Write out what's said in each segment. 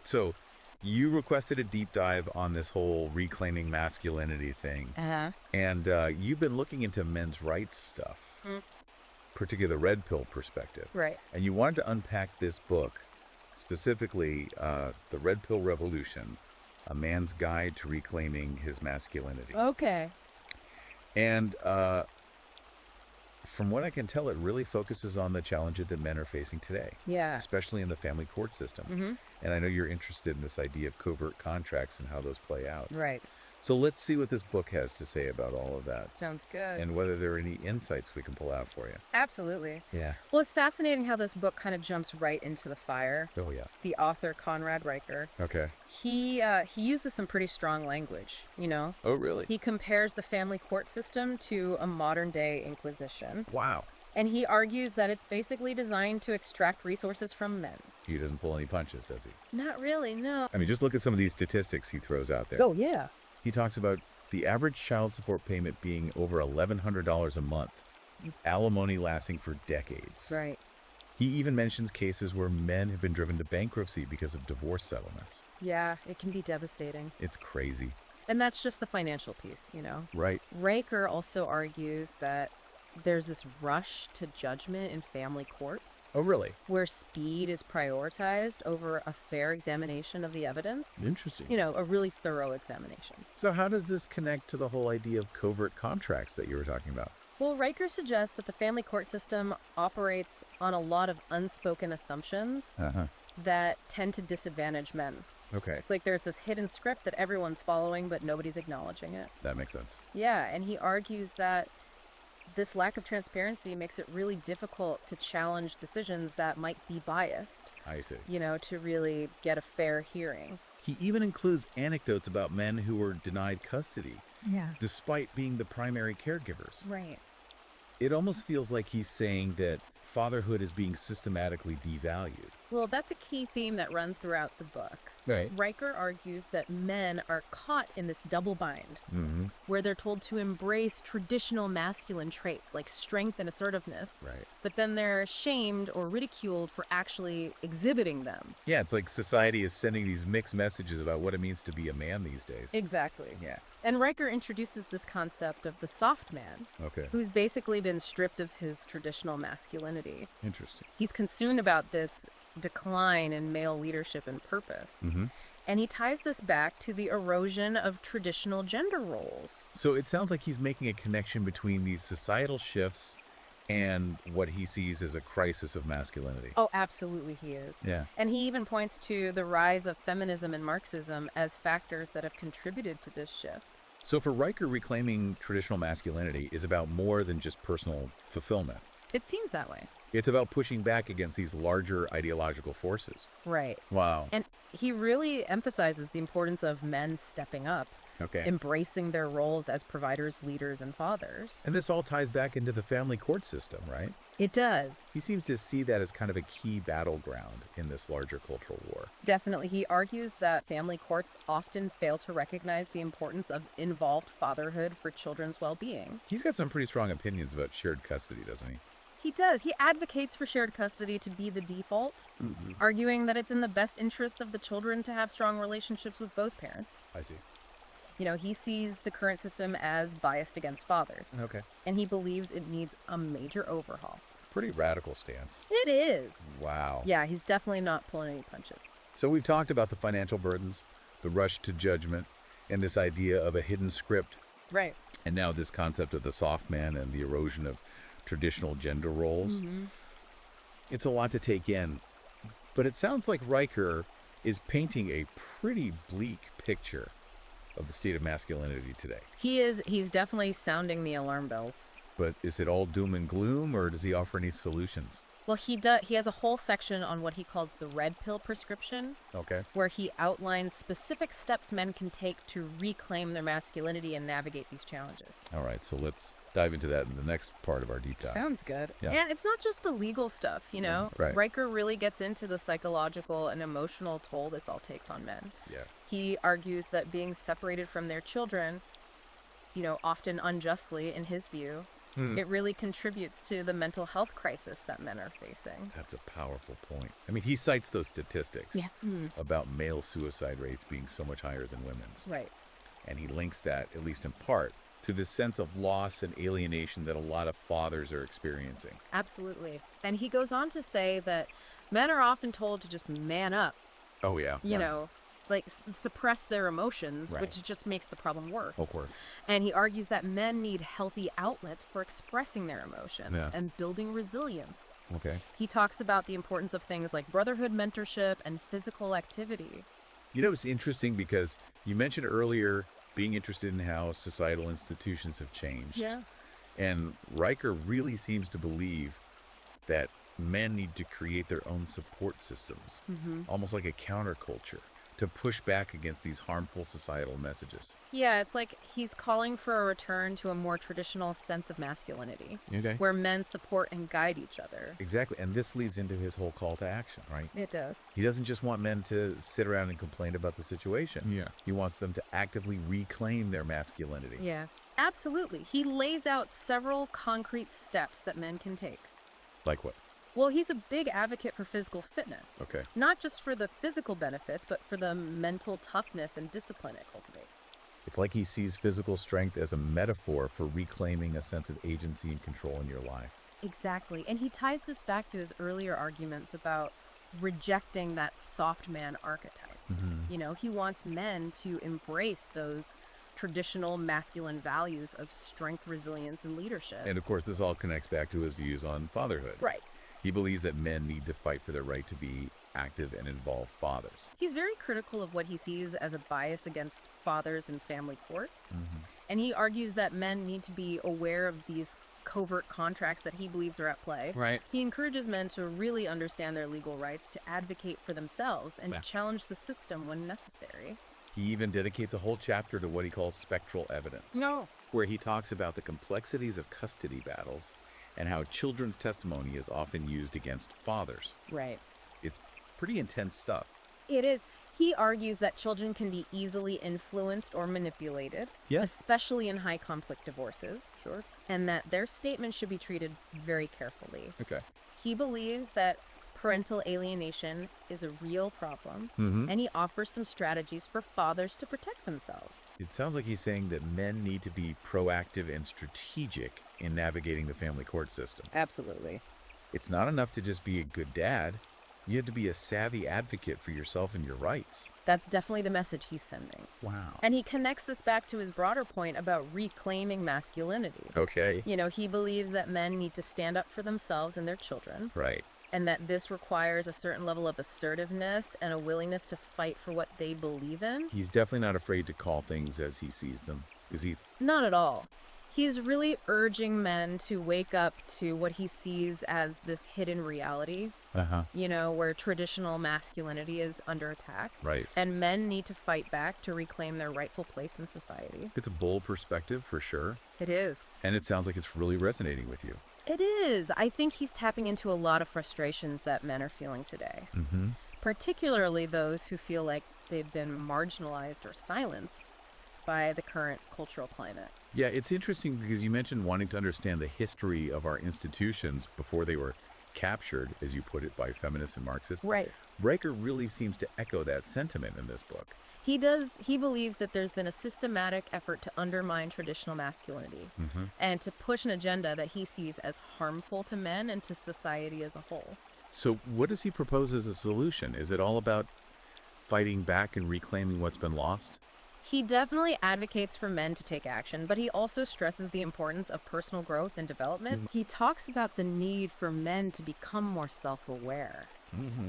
So you requested a deep dive on this whole reclaiming masculinity thing. Uh-huh. And you've been looking into men's rights stuff, Mm. particularly the red pill perspective. Right. And you wanted to unpack this book, specifically The Red Pill Revolution, A Man's Guide to Reclaiming His Masculinity. Okay. And from what I can tell, it really focuses on the challenges that men are facing today, Yeah. especially in the family court system. Mm-hmm. And I know you're interested in this idea of covert contracts and how those play out. Right. So let's see what this book has to say about all of that Sounds good. and whether there are any insights we can pull out for you. Absolutely. Yeah. Well, it's fascinating how this book kind of jumps right into the fire. Oh, yeah. The author, Conrad Riker, Okay. he uses some pretty strong language, you know? Oh, really? He compares the family court system to a modern-day Inquisition. Wow. And he argues that it's basically designed to extract resources from men. He doesn't pull any punches, does he? Not really, no. I mean, just look at some of these statistics he throws out there. Oh, yeah. He talks about the average child support payment being over $1,100 a month, alimony lasting for decades. Right. He even mentions cases where men have been driven to bankruptcy because of divorce settlements. Yeah, it can be devastating. It's crazy. And that's just the financial piece, you know? Right. Riker also argues that there's this rush to judgment in family courts Oh, really? where speed is prioritized over a fair examination of the evidence. Interesting. You know, a really thorough examination. So how does this connect to the whole idea of covert contracts that you were talking about? Well, Riker suggests that the family court system operates on a lot of unspoken assumptions Uh-huh. that tend to disadvantage men. Okay. It's like there's this hidden script that everyone's following, but nobody's acknowledging it. That makes sense. Yeah, and he argues that this lack of transparency makes it really difficult to challenge decisions that might be biased, I see. you know, to really get a fair hearing. He even includes anecdotes about men who were denied custody, Yeah. despite being the primary caregivers. Right. It almost feels like he's saying that fatherhood is being systematically devalued. Well, that's a key theme that runs throughout the book. Right. Riker argues that men are caught in this double bind, Mm-hmm. where they're told to embrace traditional masculine traits like strength and assertiveness, Right. but then they're shamed or ridiculed for actually exhibiting them. Yeah, it's like society is sending these mixed messages about what it means to be a man these days. Exactly. Yeah. And Riker introduces this concept of the soft man, Okay. who's basically been stripped of his traditional masculinity. Interesting. He's concerned about this decline in male leadership and purpose. Mm-hmm. And he ties this back to the erosion of traditional gender roles. So it sounds like he's making a connection between these societal shifts and what he sees as a crisis of masculinity. Oh, absolutely he is. Yeah. And he even points to the rise of feminism and Marxism as factors that have contributed to this shift. So for Riker, reclaiming traditional masculinity is about more than just personal fulfillment. It seems that way. It's about pushing back against these larger ideological forces. Right. Wow. And he really emphasizes the importance of men stepping up, Okay. embracing their roles as providers, leaders, and fathers. And this all ties back into the family court system, right? It does. He seems to see that as kind of a key battleground in this larger cultural war. Definitely. He argues that family courts often fail to recognize the importance of involved fatherhood for children's well-being. He's got some pretty strong opinions about shared custody, doesn't he? He does. He advocates for shared custody to be the default, arguing that it's in the best interest of the children to have strong relationships with both parents. I see. You know, he sees the current system as biased against fathers, Okay. and he believes it needs a major overhaul. Pretty radical stance. It is. Wow. Yeah, he's definitely not pulling any punches. So we've talked about the financial burdens, the rush to judgment, and this idea of a hidden script, Right. and now this concept of the soft man and the erosion of traditional gender roles. It's a lot to take in, but it sounds like Riker is painting a pretty bleak picture of the state of masculinity today. He's definitely sounding the alarm bells. But is it all doom and gloom, or does he offer any solutions? Well, he has a whole section on what he calls the red pill prescription, Okay. where he outlines specific steps men can take to reclaim their masculinity and navigate these challenges. All right, so let's dive into that in the next part of our deep dive. Sounds good. Yeah. And it's not just the legal stuff, you know? Right. Riker really gets into the psychological and emotional toll this all takes on men. Yeah. He argues that being separated from their children, you know, often unjustly in his view, It really contributes to the mental health crisis that men are facing. That's a powerful point. I mean, he cites those statistics about male suicide rates being so much higher than women's. Right. And he links that, at least in part, to this sense of loss and alienation that a lot of fathers are experiencing. Absolutely. And he goes on to say that men are often told to just man up, Oh, yeah. you know, like suppress their emotions, Right. which just makes the problem worse. Of course. And he argues that men need healthy outlets for expressing their emotions Yeah. and building resilience. Okay. He talks about the importance of things like brotherhood mentorship and physical activity. You know, it's interesting because you mentioned earlier being interested in how societal institutions have changed. And Riker really seems to believe that men need to create their own support systems, almost like a counterculture, to push back against these harmful societal messages. Yeah, it's like he's calling for a return to a more traditional sense of masculinity, Okay. where men support and guide each other. Exactly. And this leads into his whole call to action, right? It does. He doesn't just want men to sit around and complain about the situation. Yeah. He wants them to actively reclaim their masculinity. Yeah, absolutely. He lays out several concrete steps that men can take. Like what? Well, he's a big advocate for physical fitness. Okay. Not just for the physical benefits, but for the mental toughness and discipline it cultivates. It's like he sees physical strength as a metaphor for reclaiming a sense of agency and control in your life. Exactly. And he ties this back to his earlier arguments about rejecting that soft man archetype. You know, he wants men to embrace those traditional masculine values of strength, resilience, and leadership. And of course, this all connects back to his views on fatherhood. Right. He believes that men need to fight for their right to be active and involved fathers. He's very critical of what he sees as a bias against fathers and family courts. And he argues that men need to be aware of these covert contracts that he believes are at play. Right. He encourages men to really understand their legal rights, to advocate for themselves, and to challenge the system when necessary. He even dedicates a whole chapter to what he calls spectral evidence, where he talks about the complexities of custody battles and how children's testimony is often used against fathers. Right. It's pretty intense stuff. It is. He argues that children can be easily influenced or manipulated, Yes. especially in high conflict divorces. Sure. And that their statements should be treated very carefully. Okay. He believes that parental alienation is a real problem, Mm-hmm. and he offers some strategies for fathers to protect themselves. It sounds like he's saying that men need to be proactive and strategic in navigating the family court system. Absolutely. It's not enough to just be a good dad. You have to be a savvy advocate for yourself and your rights. That's definitely the message he's sending. Wow. And he connects this back to his broader point about reclaiming masculinity. Okay. You know, he believes that men need to stand up for themselves and their children, Right. and that this requires a certain level of assertiveness and a willingness to fight for what they believe in. He's definitely not afraid to call things as he sees them. Is he? Not at all. He's really urging men to wake up to what he sees as this hidden reality, Uh-huh. you know, where traditional masculinity is under attack. Right. And men need to fight back to reclaim their rightful place in society. It's a bold perspective for sure. It is. And it sounds like it's really resonating with you. It is. I think he's tapping into a lot of frustrations that men are feeling today, Mm-hmm. particularly those who feel like they've been marginalized or silenced by the current cultural climate. Yeah, it's interesting because you mentioned wanting to understand the history of our institutions before they were captured, as you put it, by feminists and Marxists. Right. Riker really seems to echo that sentiment in this book. He does. He believes that there's been a systematic effort to undermine traditional masculinity and to push an agenda that he sees as harmful to men and to society as a whole. So what does he propose as a solution? Is it all about fighting back and reclaiming what's been lost? He definitely advocates for men to take action, but he also stresses the importance of personal growth and development. He talks about the need for men to become more self-aware,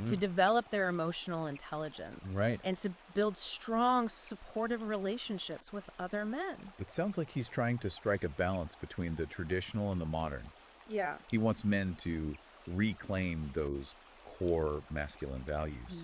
to develop their emotional intelligence, Right. and to build strong, supportive relationships with other men. It sounds like he's trying to strike a balance between the traditional and the modern. Yeah. He wants men to reclaim those core masculine values.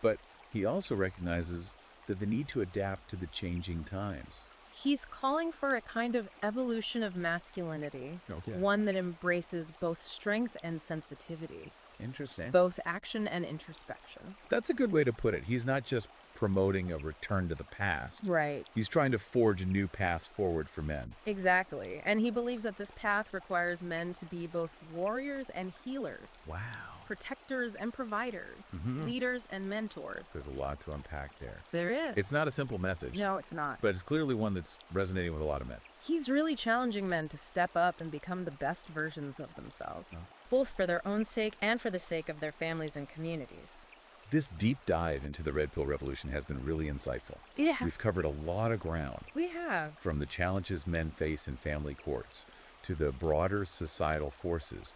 But he also recognizes that the need to adapt to the changing times. He's calling for a kind of evolution of masculinity, Okay. one that embraces both strength and sensitivity, Interesting. both action and introspection. That's a good way to put it. He's not just promoting a return to the past. Right. He's trying to forge new paths forward for men. Exactly. And he believes that this path requires men to be both warriors and healers, Wow. protectors and providers, leaders and mentors. There's a lot to unpack there. There is. It's not a simple message. No, it's not. But it's clearly one that's resonating with a lot of men. He's really challenging men to step up and become the best versions of themselves, both for their own sake and for the sake of their families and communities. This deep dive into the Red Pill Revolution has been really insightful. Yeah, We've covered a lot of ground, we have. from the challenges men face in family courts to the broader societal forces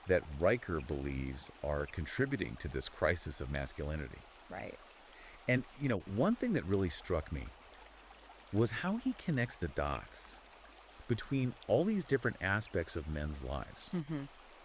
that Riker believes are contributing to this crisis of masculinity. Right. And, one thing that really struck me was how he connects the dots between all these different aspects of men's lives.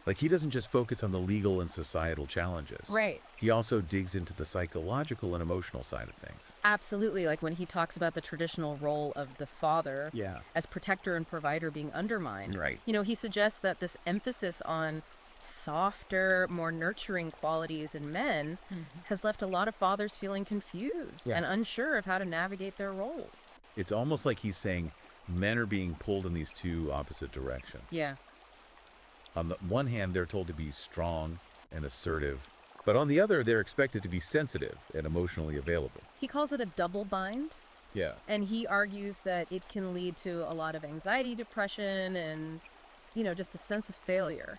Like, he doesn't just focus on the legal and societal challenges. Right. He also digs into the psychological and emotional side of things. Absolutely. Like when he talks about the traditional role of the father Yeah. as protector and provider being undermined. Right. He suggests that this emphasis on softer, more nurturing qualities in men has left a lot of fathers feeling confused and unsure of how to navigate their roles. It's almost like he's saying men are being pulled in these two opposite directions. Yeah. On the one hand, they're told to be strong and assertive, but on the other, they're expected to be sensitive and emotionally available. He calls it a double bind, Yeah. and he argues that it can lead to a lot of anxiety, depression, and, just a sense of failure.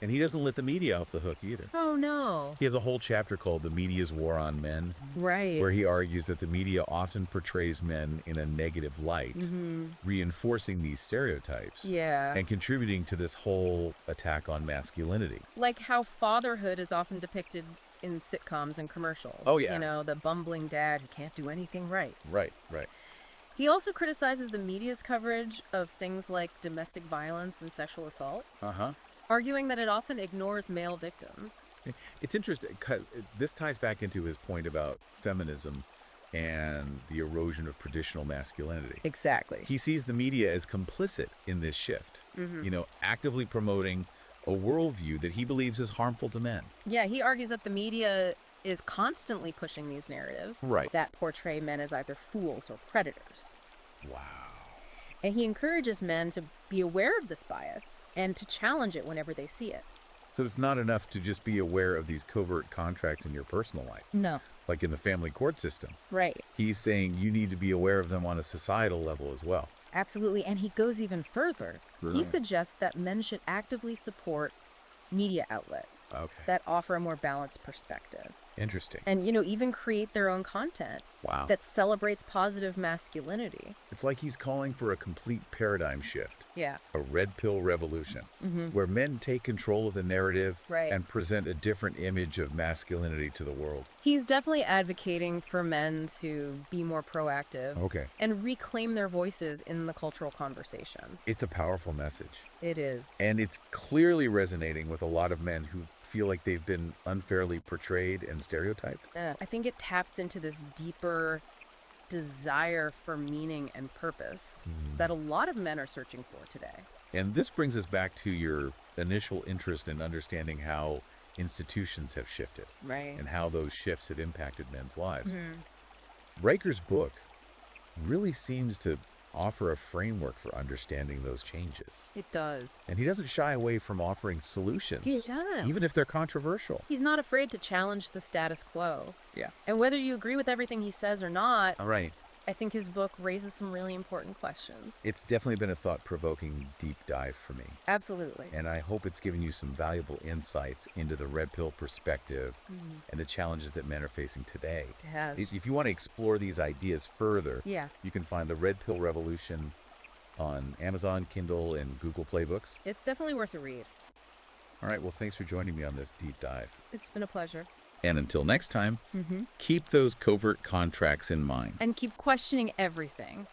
And he doesn't let the media off the hook either. Oh, no. He has a whole chapter called The Media's War on Men, Right. where he argues that the media often portrays men in a negative light, reinforcing these stereotypes Yeah. and contributing to this whole attack on masculinity. Like how fatherhood is often depicted in sitcoms and commercials. Oh, yeah. The bumbling dad who can't do anything right. Right. He also criticizes the media's coverage of things like domestic violence and sexual assault, arguing that it often ignores male victims. It's interesting, 'cause this ties back into his point about feminism and the erosion of traditional masculinity. Exactly. He sees the media as complicit in this shift, actively promoting a worldview that he believes is harmful to men. Yeah, he argues that the media is constantly pushing these narratives Right. that portray men as either fools or predators. Wow. And he encourages men to be aware of this bias and to challenge it whenever they see it. So it's not enough to just be aware of these covert contracts in your personal life, No. like in the family court system. Right. He's saying you need to be aware of them on a societal level as well. Absolutely. And he goes even further. Really? He suggests that men should actively support media outlets Okay. that offer a more balanced perspective. Interesting. And, even create their own content Wow. that celebrates positive masculinity. It's like he's calling for a complete paradigm shift, Yeah. a red pill revolution, where men take control of the narrative Right. and present a different image of masculinity to the world. He's definitely advocating for men to be more proactive Okay. and reclaim their voices in the cultural conversation. It's a powerful message. It is. And it's clearly resonating with a lot of men who feel like they've been unfairly portrayed and stereotyped. I think it taps into this deeper desire for meaning and purpose that a lot of men are searching for today. And this brings us back to your initial interest in understanding how institutions have shifted Right. and how those shifts have impacted men's lives. Riker's book really seems to offer a framework for understanding those changes. It does. And he doesn't shy away from offering solutions, He doesn't. even if they're controversial. He's not afraid to challenge the status quo. Yeah. And whether you agree with everything he says or not, All right. I think his book raises some really important questions. It's definitely been a thought-provoking deep dive for me. Absolutely. And I hope it's given you some valuable insights into the red pill perspective and the challenges that men are facing today. It has. If you want to explore these ideas further, Yeah. you can find The Red Pill Revolution on Amazon, Kindle, and Google Play Books. It's definitely worth a read. All right, well, thanks for joining me on this deep dive. It's been a pleasure. And until next time, keep those covert contracts in mind. And keep questioning everything.